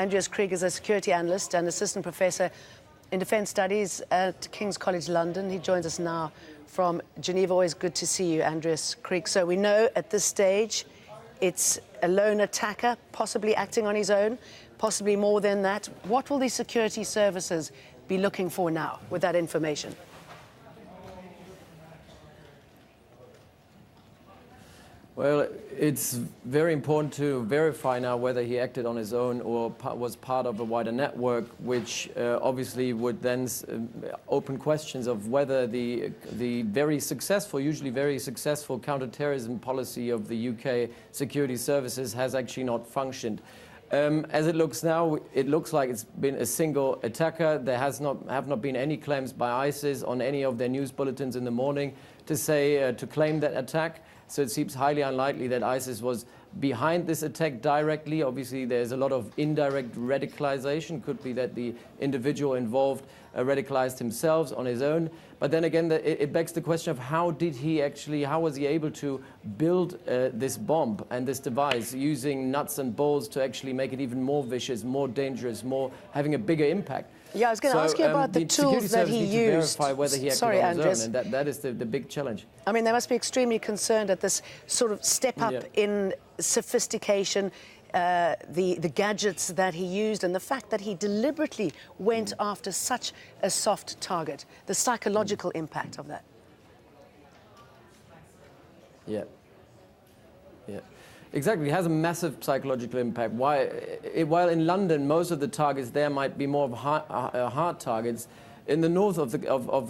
Andreas Krieg is a security analyst and assistant professor in defence studies at King's College London. He joins us now from Geneva. Always good to see you, Andreas Krieg. So we know at this stage it's a lone attacker, possibly acting on his own, possibly more than that. What will the security services be looking for now with that information? Well, it's very important to verify now whether he acted on his own or was part of a wider network, which obviously would then open questions of whether the very successful, usually very successful counterterrorism policy of the UK security services has actually not functioned. As it looks now, it looks like it's been a single attacker. There have not been any claims by ISIS on any of their news bulletins in the morning to claim that attack. So it seems highly unlikely that ISIS was behind this attack directly. Obviously, there's a lot of indirect radicalization. Could be that the individual involved radicalized himself on his own. But then again, it begs the question of how was he able to build this bomb and this device using nuts and bolts to actually make it even more vicious, more dangerous, having a bigger impact? Yeah, I was going to ask you about the tools that he used. Verify whether he acted on his own, and that is the big challenge. I mean, they must be extremely concerned at this sort of step up in sophistication, the gadgets that he used, and the fact that he deliberately went after such a soft target, the psychological impact of that. Yeah. Exactly, it has a massive psychological impact. While in London, most of the targets there might be more of hard targets, in the north of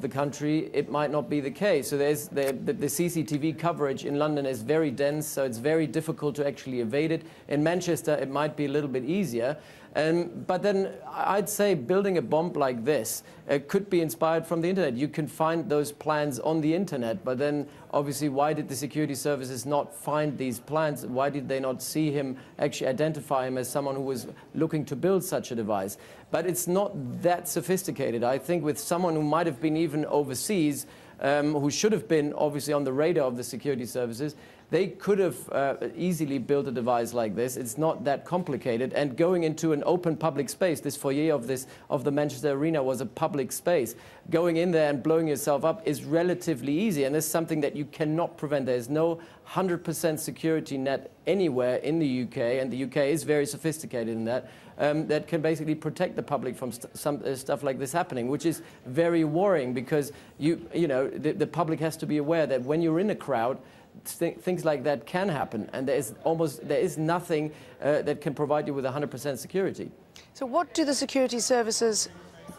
the country, it might not be the case. So the CCTV coverage in London is very dense, so it's very difficult to actually evade it. In Manchester, it might be a little bit easier. But then I'd say building a bomb like this could be inspired from the internet. You can find those plans on the internet, but then obviously why did the security services not find these plans? Why did they not see him, actually identify him as someone who was looking to build such a device? But it's not that sophisticated. I think with someone who might have been even overseas, who should have been obviously on the radar of the security services, they could have easily built a device like this. It's not that complicated. And going into an open public space, this foyer of the Manchester Arena was a public space. Going in there and blowing yourself up is relatively easy, and it's something that you cannot prevent. There's no 100% security net anywhere in the UK, and the UK is very sophisticated in that. That can basically protect the public from stuff like this happening, which is very worrying because the public has to be aware that when you're in a crowd, things like that can happen, and there is nothing that can provide you with 100% security. So what do the security services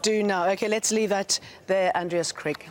do now? Okay, let's leave that there, Andreas Krieg.